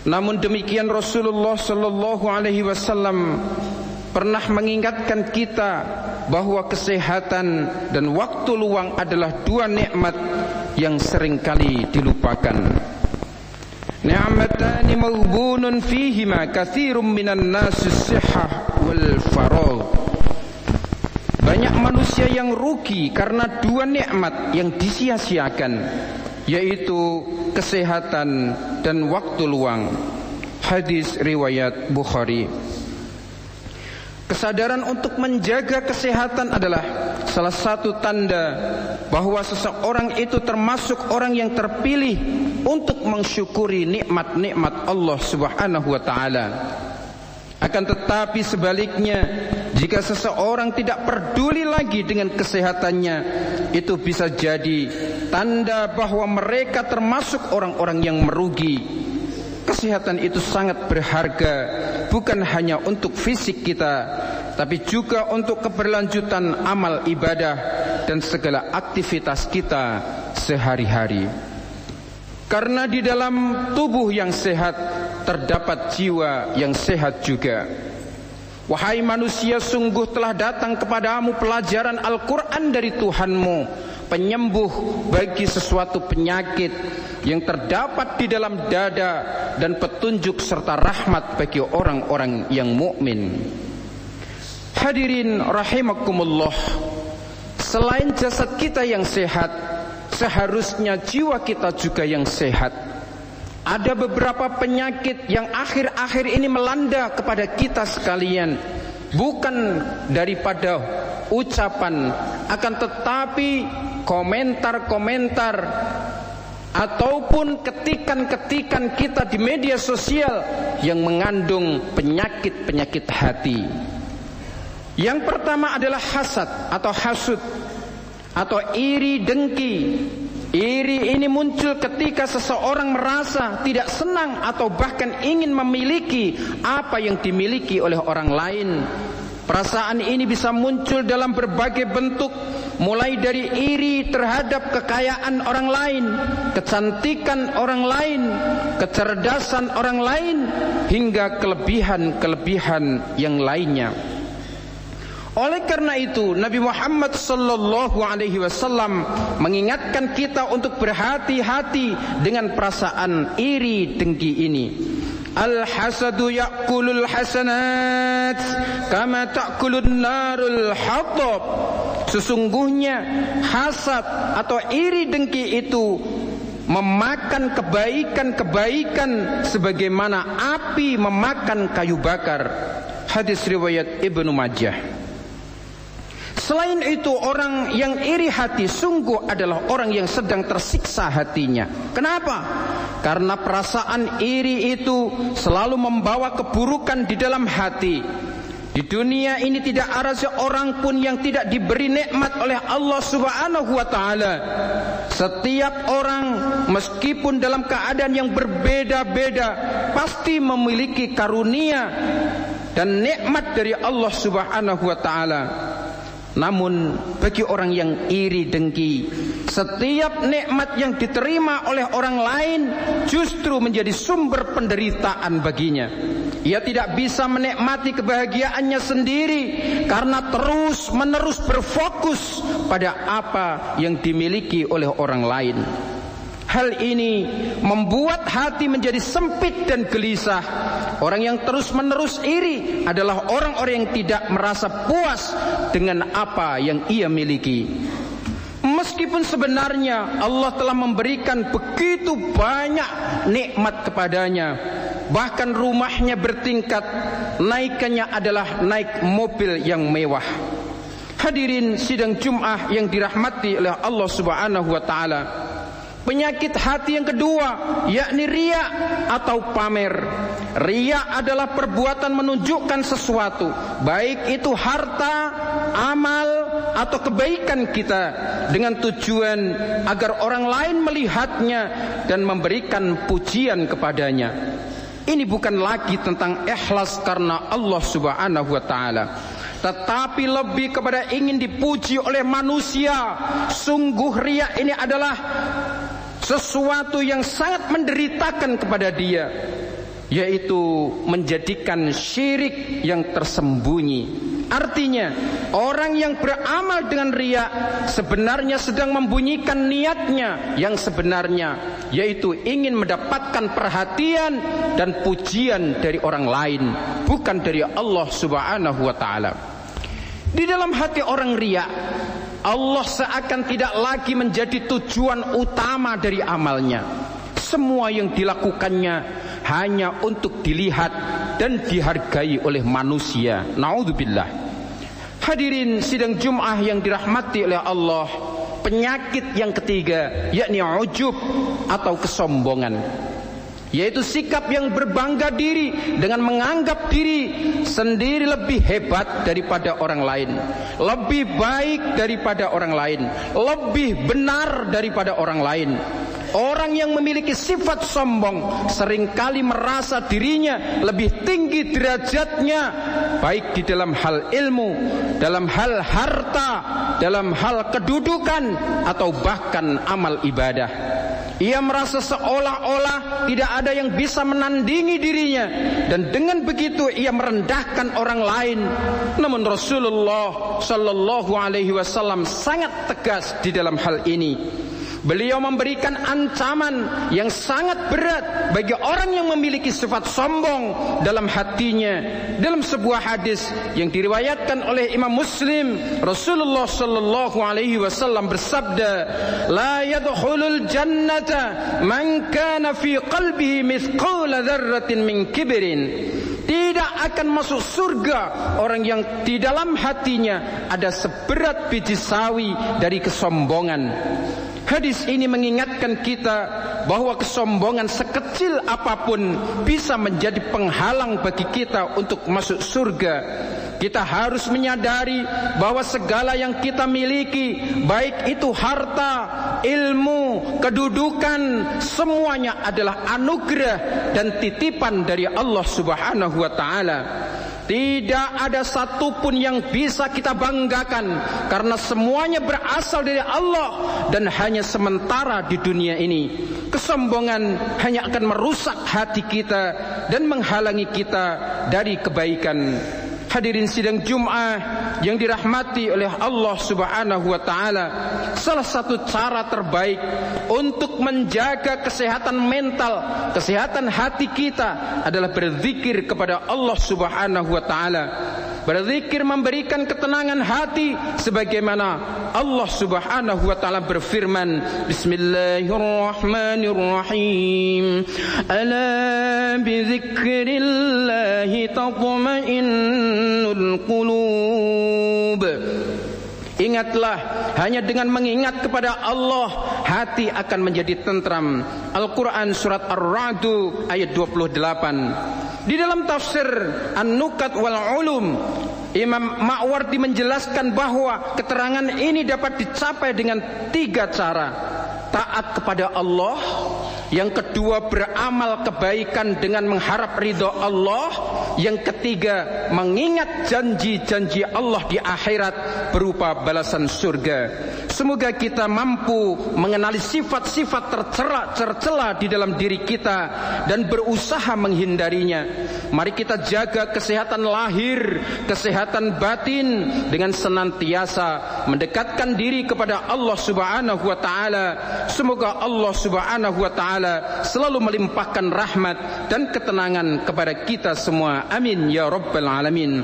Namun demikian Rasulullah sallallahu alaihi wasallam pernah mengingatkan kita bahwa kesehatan dan waktu luang adalah dua nikmat yang seringkali dilupakan. Ni'matani maghbunun fihima katsirum minan nasi sihhah wal faragh. Banyak manusia yang rugi karena dua nikmat yang disia-siakan, yaitu kesehatan dan waktu luang. Hadis riwayat Bukhari. Kesadaran untuk menjaga kesehatan adalah salah satu tanda bahwa seseorang itu termasuk orang yang terpilih untuk mensyukuri nikmat-nikmat Allah Subhanahu wa taala. Akan tetapi sebaliknya, jika seseorang tidak peduli lagi dengan kesehatannya, itu bisa jadi tanda bahwa mereka termasuk orang-orang yang merugi. Kesehatan itu sangat berharga, bukan hanya untuk fisik kita, tapi juga untuk keberlanjutan amal ibadah dan segala aktivitas kita sehari-hari. Karena di dalam tubuh yang sehat terdapat jiwa yang sehat juga. Wahai manusia, sungguh telah datang kepadamu pelajaran Al-Quran dari Tuhanmu, penyembuh bagi sesuatu penyakit yang terdapat di dalam dada, dan petunjuk serta rahmat bagi orang-orang yang mukmin. Hadirin rahimakumullah, selain jasad kita yang sehat, seharusnya jiwa kita juga yang sehat. Ada beberapa penyakit yang akhir-akhir ini melanda kepada kita sekalian, bukan daripada ucapan, akan tetapi komentar-komentar ataupun ketikan-ketikan kita di media sosial yang mengandung penyakit-penyakit hati. Yang pertama adalah hasad atau hasud atau iri dengki. Iri ini muncul ketika seseorang merasa tidak senang atau bahkan ingin memiliki apa yang dimiliki oleh orang lain. Perasaan ini bisa muncul dalam berbagai bentuk, mulai dari iri terhadap kekayaan orang lain, kecantikan orang lain, kecerdasan orang lain, hingga kelebihan-kelebihan yang lainnya. Oleh karena itu, Nabi Muhammad sallallahu alaihi wasallam mengingatkan kita untuk berhati-hati dengan perasaan iri dengki ini. Al-hasadu ya'kulul hasanat kama ta'kulun narul hatab. Sesungguhnya hasad atau iri dengki itu memakan kebaikan-kebaikan sebagaimana api memakan kayu bakar. Hadis riwayat Ibnu Majah. Selain itu, orang yang iri hati sungguh adalah orang yang sedang tersiksa hatinya. Kenapa? Karena perasaan iri itu selalu membawa keburukan di dalam hati. Di dunia ini tidak ada seorang pun yang tidak diberi nikmat oleh Allah Subhanahu wa taala. Setiap orang meskipun dalam keadaan yang berbeda-beda pasti memiliki karunia dan nikmat dari Allah Subhanahu wa taala. Namun bagi orang yang iri dengki, setiap nikmat yang diterima oleh orang lain justru menjadi sumber penderitaan baginya. Ia tidak bisa menikmati kebahagiaannya sendiri karena terus-menerus berfokus pada apa yang dimiliki oleh orang lain. Hal ini membuat hati menjadi sempit dan gelisah. Orang yang terus-menerus iri adalah orang-orang yang tidak merasa puas dengan apa yang ia miliki. Meskipun sebenarnya Allah telah memberikan begitu banyak nikmat kepadanya, bahkan rumahnya bertingkat, naikannya adalah naik mobil yang mewah. Hadirin sidang Jum'ah yang dirahmati oleh Allah Subhanahu wa taala, penyakit hati yang kedua yakni riya atau pamer. Riya adalah perbuatan menunjukkan sesuatu, baik itu harta, amal, atau kebaikan kita, dengan tujuan agar orang lain melihatnya dan memberikan pujian kepadanya. Ini bukan lagi tentang ikhlas karena Allah Subhanahu wa taala, tetapi lebih kepada ingin dipuji oleh manusia. Sungguh riya ini adalah sesuatu yang sangat menderitakan kepada dia. yaitu menjadikan syirik yang tersembunyi. Artinya, orang yang beramal dengan riya sebenarnya sedang membunyikan niatnya yang sebenarnya, yaitu ingin mendapatkan perhatian dan pujian dari orang lain, bukan dari Allah Subhanahu wa ta'ala. Di dalam hati orang riya, Allah seakan tidak lagi menjadi tujuan utama dari amalnya. Semua yang dilakukannya hanya untuk dilihat dan dihargai oleh manusia. Naudzubillah. Hadirin sidang Jum'ah yang dirahmati oleh Allah, penyakit yang ketiga yakni ujub atau kesombongan, yaitu sikap yang berbangga diri dengan menganggap diri sendiri lebih hebat daripada orang lain, lebih baik daripada orang lain, lebih benar daripada orang lain. Orang yang memiliki sifat sombong seringkali merasa dirinya lebih tinggi derajatnya, baik di dalam hal ilmu, dalam hal harta, dalam hal kedudukan, atau bahkan amal ibadah. Ia merasa seolah-olah tidak ada yang bisa menandingi dirinya, dan dengan begitu ia merendahkan orang lain. Namun Rasulullah Shallallahu Alaihi Wasallam sangat tegas di dalam hal ini. Beliau memberikan ancaman yang sangat berat bagi orang yang memiliki sifat sombong dalam hatinya. Dalam sebuah hadis yang diriwayatkan oleh Imam Muslim, Rasulullah Shallallahu Alaihi Wasallam bersabda, "La yadkhulul jannata man kana fi qalbihi mithqala dzarratin min kibrin." Tidak akan masuk surga orang yang di dalam hatinya ada seberat biji sawi dari kesombongan. Hadis ini mengingatkan kita bahwa kesombongan sekecil apapun bisa menjadi penghalang bagi kita untuk masuk surga. Kita harus menyadari bahwa segala yang kita miliki, baik itu harta, ilmu, kedudukan, semuanya adalah anugerah dan titipan dari Allah Subhanahu wa ta'ala. Tidak ada satupun yang bisa kita banggakan, karena semuanya berasal dari Allah dan hanya sementara di dunia ini. Kesombongan hanya akan merusak hati kita dan menghalangi kita dari kebaikan. Hadirin sidang Jum'ah yang dirahmati oleh Allah Subhanahu wa ta'ala, salah satu cara terbaik untuk menjaga kesehatan mental, kesehatan hati kita adalah berzikir kepada Allah Subhanahu wa ta'ala. Berzikir memberikan ketenangan hati, sebagaimana Allah Subhanahu wa ta'ala berfirman, Bismillahirrahmanirrahim, Ala bizikrillahi tatma'innul qulub. Ingatlah, hanya dengan mengingat kepada Allah, hati akan menjadi tentram. Al-Quran surat Ar-Ra'd ayat 28. Di dalam tafsir An-Nukat wal Ulum, Imam Ma'wardi menjelaskan bahwa keterangan ini dapat dicapai dengan 3 cara. Taat kepada Allah, yang kedua beramal kebaikan dengan mengharap ridho Allah, yang ketiga mengingat janji-janji Allah di akhirat berupa balasan surga. Semoga kita mampu mengenali sifat-sifat tercela di dalam diri kita dan berusaha menghindarinya. Mari kita jaga kesehatan lahir, kesehatan batin dengan senantiasa mendekatkan diri kepada Allah Subhanahu wa ta'ala. Semoga Allah Subhanahu wa ta'ala selalu melimpahkan rahmat dan ketenangan kepada kita semua. Amin ya rabbal alamin.